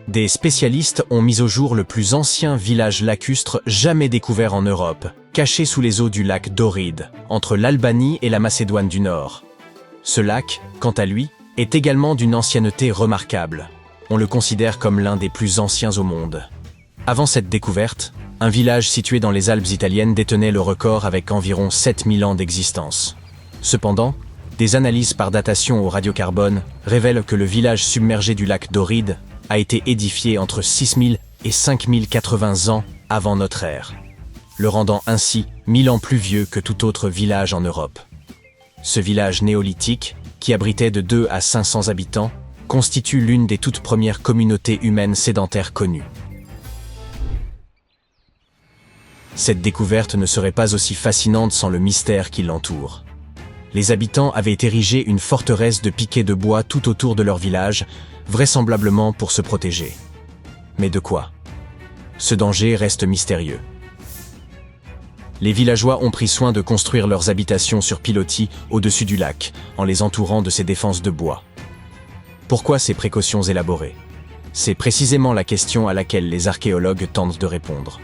Des spécialistes ont mis au jour le plus ancien village lacustre jamais découvert en Europe, caché sous les eaux du lac Doride, entre l'Albanie et la Macédoine du Nord. Ce lac, quant à lui, est également d'une ancienneté remarquable. On le considère comme l'un des plus anciens au monde. Avant cette découverte, un village situé dans les Alpes italiennes détenait le record avec environ 7000 ans d'existence. Cependant, des analyses par datation au radiocarbone révèlent que le village submergé du lac Doride a été édifié entre 6000 et 5080 ans avant notre ère, le rendant ainsi 1000 ans plus vieux que tout autre village en Europe. Ce village néolithique, qui abritait de 2 à 500 habitants, constitue l'une des toutes premières communautés humaines sédentaires connues. Cette découverte ne serait pas aussi fascinante sans le mystère qui l'entoure. Les habitants avaient érigé une forteresse de piquets de bois tout autour de leur village, vraisemblablement pour se protéger. Mais de quoi? Ce danger reste mystérieux. Les villageois ont pris soin de construire leurs habitations sur pilotis au-dessus du lac, en les entourant de ces défenses de bois. Pourquoi ces précautions élaborées? C'est précisément la question à laquelle les archéologues tentent de répondre.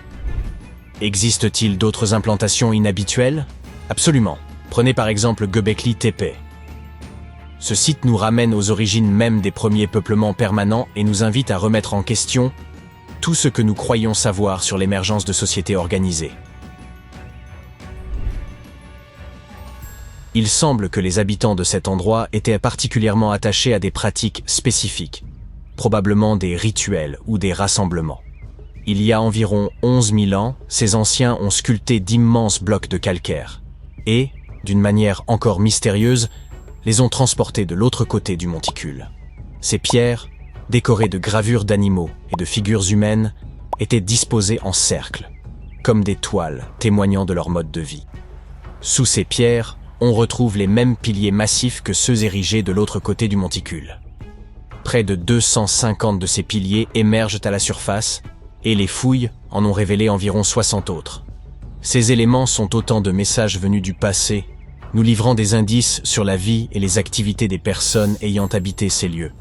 Existe-t-il d'autres implantations inhabituelles? Absolument. Prenez par exemple Göbekli Tepe. Ce site nous ramène aux origines même des premiers peuplements permanents et nous invite à remettre en question tout ce que nous croyons savoir sur l'émergence de sociétés organisées. Il semble que les habitants de cet endroit étaient particulièrement attachés à des pratiques spécifiques, probablement des rituels ou des rassemblements. Il y a environ 11 000 ans, ces anciens ont sculpté d'immenses blocs de calcaire et, d'une manière encore mystérieuse, les ont transportés de l'autre côté du monticule. Ces pierres, décorées de gravures d'animaux et de figures humaines, étaient disposées en cercle, comme des toiles témoignant de leur mode de vie. Sous ces pierres, on retrouve les mêmes piliers massifs que ceux érigés de l'autre côté du monticule. Près de 250 de ces piliers émergent à la surface, et les fouilles en ont révélé environ 60 autres. Ces éléments sont autant de messages venus du passé, nous livrant des indices sur la vie et les activités des personnes ayant habité ces lieux.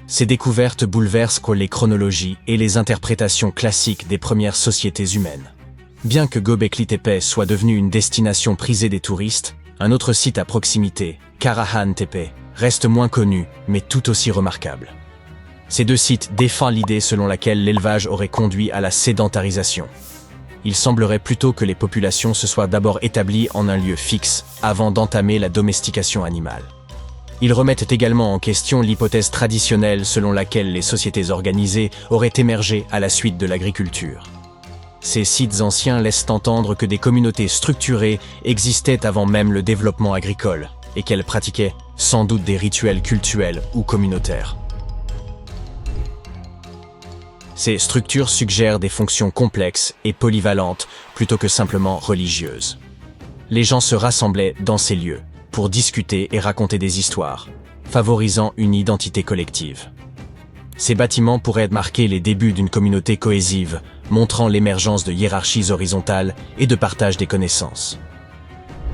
Ces découvertes bouleversent les chronologies et les interprétations classiques des premières sociétés humaines. Bien que Göbekli Tepe soit devenu une destination prisée des touristes, un autre site à proximité, Karahan Tepe, reste moins connu, mais tout aussi remarquable. Ces deux sites défendent l'idée selon laquelle l'élevage aurait conduit à la sédentarisation. Il semblerait plutôt que les populations se soient d'abord établies en un lieu fixe avant d'entamer la domestication animale. Ils remettent également en question l'hypothèse traditionnelle selon laquelle les sociétés organisées auraient émergé à la suite de l'agriculture. Ces sites anciens laissent entendre que des communautés structurées existaient avant même le développement agricole et qu'elles pratiquaient sans doute des rituels cultuels ou communautaires. Ces structures suggèrent des fonctions complexes et polyvalentes plutôt que simplement religieuses. Les gens se rassemblaient dans ces lieux pour discuter et raconter des histoires, favorisant une identité collective. Ces bâtiments pourraient marquer les débuts d'une communauté cohésive, montrant l'émergence de hiérarchies horizontales et de partage des connaissances.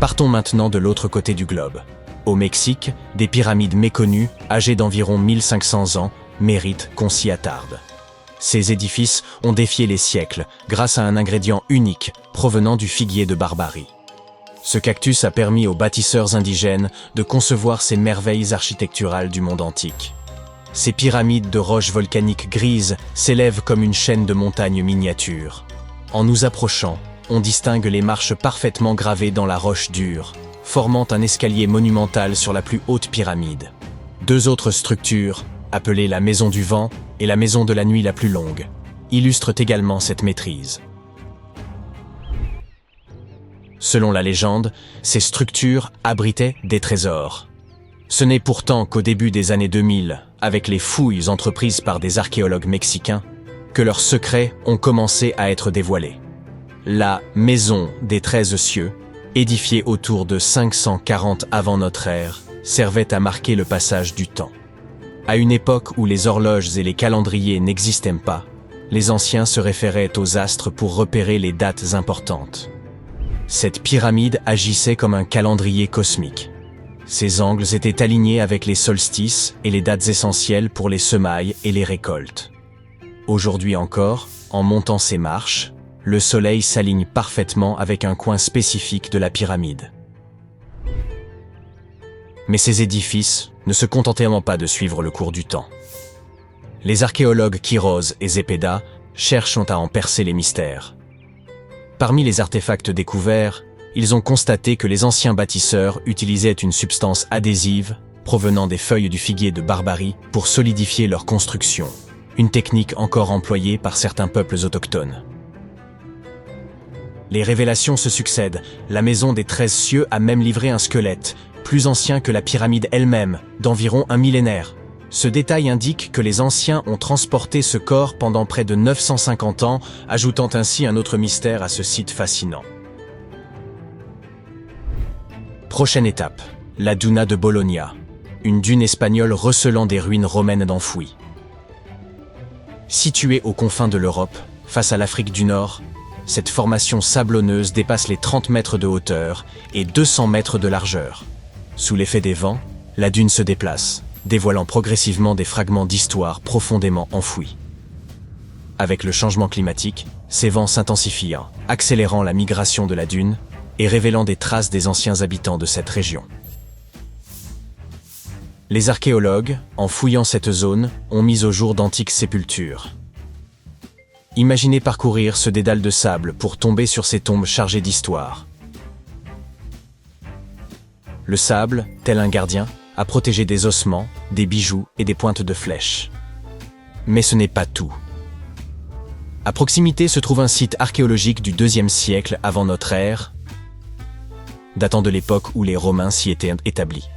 Partons maintenant de l'autre côté du globe. Au Mexique, des pyramides méconnues, âgées d'environ 1500 ans, méritent qu'on s'y attarde. Ces édifices ont défié les siècles grâce à un ingrédient unique provenant du figuier de Barbarie. Ce cactus a permis aux bâtisseurs indigènes de concevoir ces merveilles architecturales du monde antique. Ces pyramides de roches volcaniques grises s'élèvent comme une chaîne de montagnes miniatures. En nous approchant, on distingue les marches parfaitement gravées dans la roche dure, formant un escalier monumental sur la plus haute pyramide. Deux autres structures, appelées la Maison du Vent et la Maison de la Nuit la plus longue, illustrent également cette maîtrise. Selon la légende, ces structures abritaient des trésors. Ce n'est pourtant qu'au début des années 2000, avec les fouilles entreprises par des archéologues mexicains, que leurs secrets ont commencé à être dévoilés. La Maison des 13 cieux, édifiée autour de 540 avant notre ère, servait à marquer le passage du temps. À une époque où les horloges et les calendriers n'existaient pas, les anciens se référaient aux astres pour repérer les dates importantes. Cette pyramide agissait comme un calendrier cosmique. Ces angles étaient alignés avec les solstices et les dates essentielles pour les semailles et les récoltes. Aujourd'hui encore, en montant ces marches, le soleil s'aligne parfaitement avec un coin spécifique de la pyramide. Mais ces édifices ne se contentaient pas de suivre le cours du temps. Les archéologues Quiroz et Zepeda cherchent à en percer les mystères. Parmi les artefacts découverts, ils ont constaté que les anciens bâtisseurs utilisaient une substance adhésive provenant des feuilles du figuier de Barbarie pour solidifier leur construction, une technique encore employée par certains peuples autochtones. Les révélations se succèdent. La maison des 13 cieux a même livré un squelette, plus ancien que la pyramide elle-même, d'environ un millénaire. Ce détail indique que les anciens ont transporté ce corps pendant près de 950 ans, ajoutant ainsi un autre mystère à ce site fascinant. Prochaine étape, la Duna de Bologna, une dune espagnole recelant des ruines romaines enfouies. Située aux confins de l'Europe, face à l'Afrique du Nord, cette formation sablonneuse dépasse les 30 mètres de hauteur et 200 mètres de largeur. Sous l'effet des vents, la dune se déplace, dévoilant progressivement des fragments d'histoire profondément enfouis. Avec le changement climatique, ces vents s'intensifient, accélérant la migration de la dune et révélant des traces des anciens habitants de cette région. Les archéologues, en fouillant cette zone, ont mis au jour d'antiques sépultures. Imaginez parcourir ce dédale de sable pour tomber sur ces tombes chargées d'histoire. Le sable, tel un gardien, a protégé des ossements, des bijoux et des pointes de flèches. Mais ce n'est pas tout. À proximité se trouve un site archéologique du IIe siècle avant notre ère, datant de l'époque où les Romains s'y étaient établis.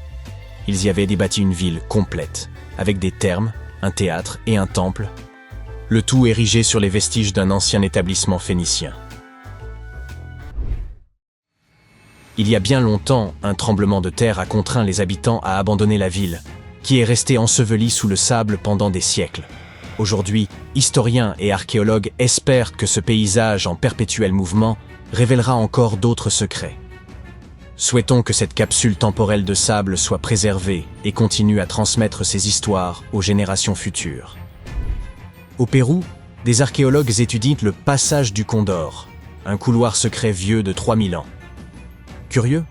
Ils y avaient bâti une ville complète, avec des thermes, un théâtre et un temple, le tout érigé sur les vestiges d'un ancien établissement phénicien. Il y a bien longtemps, un tremblement de terre a contraint les habitants à abandonner la ville, qui est restée ensevelie sous le sable pendant des siècles. Aujourd'hui, historiens et archéologues espèrent que ce paysage en perpétuel mouvement révélera encore d'autres secrets. Souhaitons que cette capsule temporelle de sable soit préservée et continue à transmettre ses histoires aux générations futures. Au Pérou, des archéologues étudient le passage du Condor, un couloir secret vieux de 3000 ans. Curieux?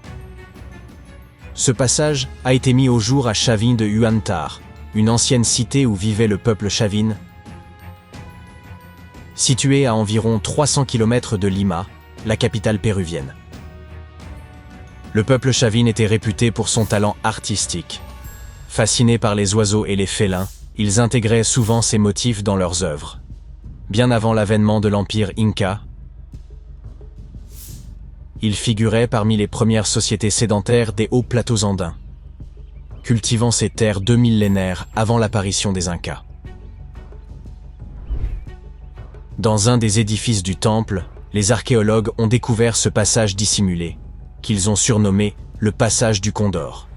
Ce passage a été mis au jour à Chavin de Huántar, une ancienne cité où vivait le peuple Chavin. Située à environ 300 km de Lima, la capitale péruvienne. Le peuple Chavin était réputé pour son talent artistique. Fascinés par les oiseaux et les félins, ils intégraient souvent ces motifs dans leurs œuvres. Bien avant l'avènement de l'empire Inca, ils figuraient parmi les premières sociétés sédentaires des hauts plateaux andins, cultivant ces terres 2 millénaires avant l'apparition des Incas. Dans un des édifices du temple, les archéologues ont découvert ce passage dissimulé, qu'ils ont surnommé le passage du Condor.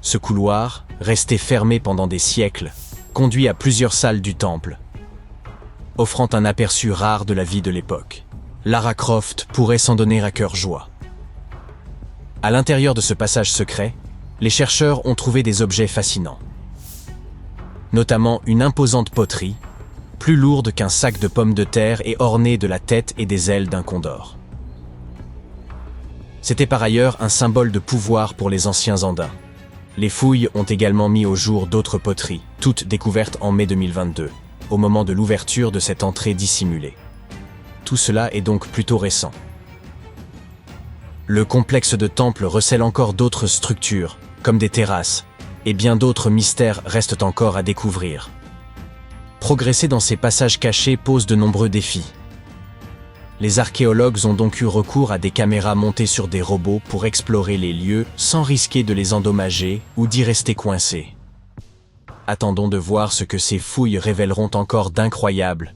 Ce couloir, resté fermé pendant des siècles, conduit à plusieurs salles du temple, offrant un aperçu rare de la vie de l'époque. Lara Croft pourrait s'en donner à cœur joie. À l'intérieur de ce passage secret, les chercheurs ont trouvé des objets fascinants. Notamment une imposante poterie, plus lourde qu'un sac de pommes de terre et ornée de la tête et des ailes d'un condor. C'était par ailleurs un symbole de pouvoir pour les anciens Andins. Les fouilles ont également mis au jour d'autres poteries, toutes découvertes en mai 2022, au moment de l'ouverture de cette entrée dissimulée. Tout cela est donc plutôt récent. Le complexe de temples recèle encore d'autres structures, comme des terrasses, et bien d'autres mystères restent encore à découvrir. Progresser dans ces passages cachés pose de nombreux défis. Les archéologues ont donc eu recours à des caméras montées sur des robots pour explorer les lieux sans risquer de les endommager ou d'y rester coincés. Attendons de voir ce que ces fouilles révéleront encore d'incroyable